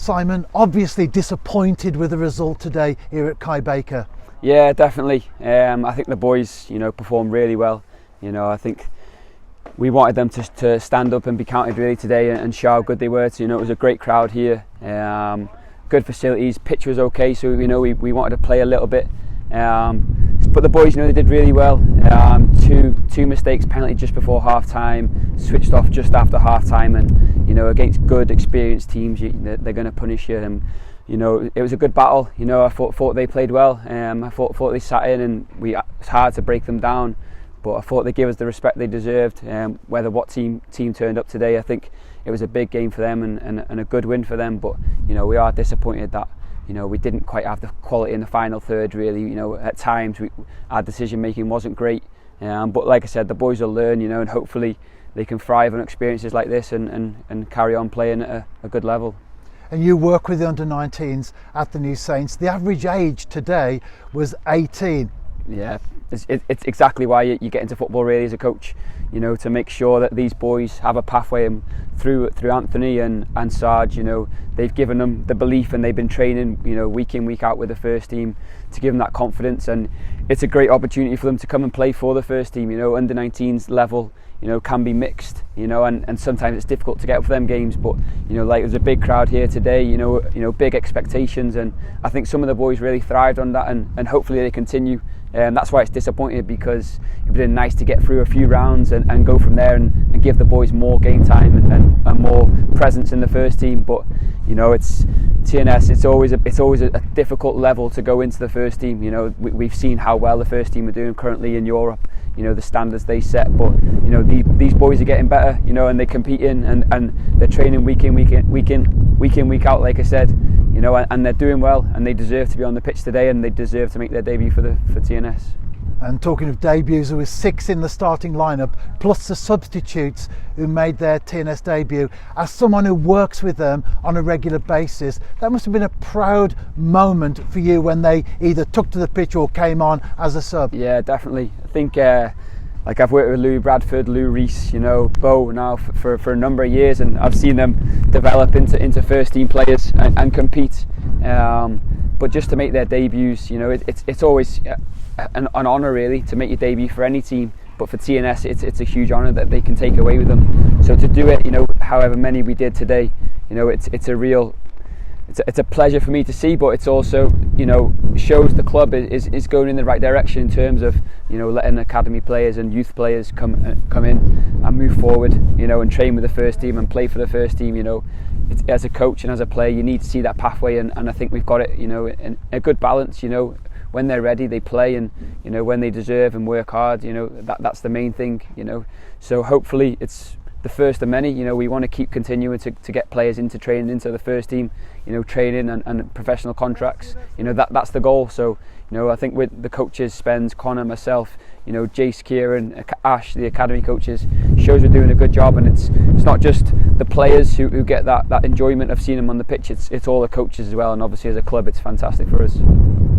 Simon, obviously disappointed with the result today here at Kai Baker. Yeah, definitely. I think the boys, performed really well. I think we wanted them to stand up and be counted really today and show how good they were. So, it was a great crowd here. Good facilities, pitch was okay, so we wanted to play a little bit. But the boys, they did really well. Two mistakes, penalty just before half time, switched off just after half time, and against good experienced teams, they're going to punish you. And it was a good battle. I thought they played well. I thought they sat in, and it's hard to break them down. But I thought they gave us the respect they deserved. Whether what team turned up today, I think it was a big game for them and a good win for them. But we are disappointed that we didn't quite have the quality in the final third. Really, at times our decision making wasn't great. But like I said, the boys will learn, and hopefully they can thrive on experiences like this and carry on playing at a good level. And you work with the under-19s at the New Saints. The average age today was 18. Yeah, it's exactly why you get into football really as a coach, to make sure that these boys have a pathway through Anthony and Sarge. They've given them the belief, and they've been training week in, week out with the first team to give them that confidence, and it's a great opportunity for them to come and play for the first team. Under-19s level can be mixed, and sometimes it's difficult to get up for them games, but there's a big crowd here today, big expectations, and I think some of the boys really thrived on that, and hopefully they continue. That's why it's disappointed, because it'd been nice to get through a few rounds and go from there and give the boys more game time and more presence in the first team. But it's TNS. It's always a difficult level to go into the first team. We've seen how well the first team are doing currently in Europe. The standards they set, but these boys are getting better. And they compete and they're training week in, week out. Like I said, and they're doing well, and they deserve to be on the pitch today, and they deserve to make their debut for TNS. And talking of debuts, there was 6 in the starting lineup, plus the substitutes who made their TNS debut. As someone who works with them on a regular basis, that must have been a proud moment for you when they either took to the pitch or came on as a sub. Yeah, definitely. I think I've worked with Lou Bradford, Lou Rees, Bo now for a number of years, and I've seen them develop into first team players and compete. But just to make their debuts, it's always an honour really to make your debut for any team. But for TNS, it's a huge honour that they can take away with them. So to do it, however many we did today, it's a pleasure for me to see, but it's also, shows the club is going in the right direction in terms of, letting academy players and youth players come in and move forward, and train with the first team and play for the first team. As a coach and as a player, you need to see that pathway, and I think we've got it, in a good balance. When they're ready, they play, and when they deserve and work hard, that's the main thing. So hopefully it's the first of many. We want to keep continuing to get players into training, into the first team, training and professional contracts. That's the goal. So I think with the coaches, Spence, Connor, myself, Jace, Kieran, Ash, the academy coaches, shows we're doing a good job, and it's not just the players who get that enjoyment of seeing them on the pitch. It's all the coaches as well, and obviously as a club it's fantastic for us.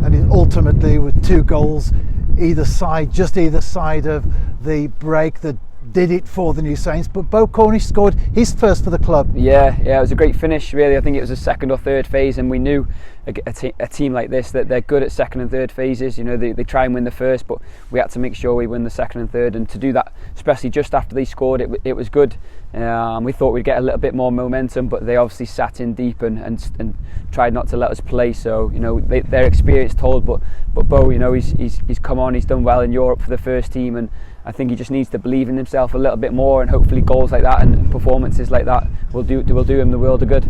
And ultimately with 2 goals either side of the break that did it for the New Saints, but Bo Cornish scored his first for the club. Yeah, it was a great finish really. I think it was a second or third phase, and we knew a team like this that they're good at second and third phases. They try and win the first, but we had to make sure we win the second and third, and to do that, especially just after they scored, it was good. We thought we'd get a little bit more momentum, but they obviously sat in deep and tried not to let us play. So their experience told, but Bo, he's come on, he's done well in Europe for the first team, and I think he just needs to believe in himself a little bit more, and hopefully goals like that and performances like that will do him the world of good.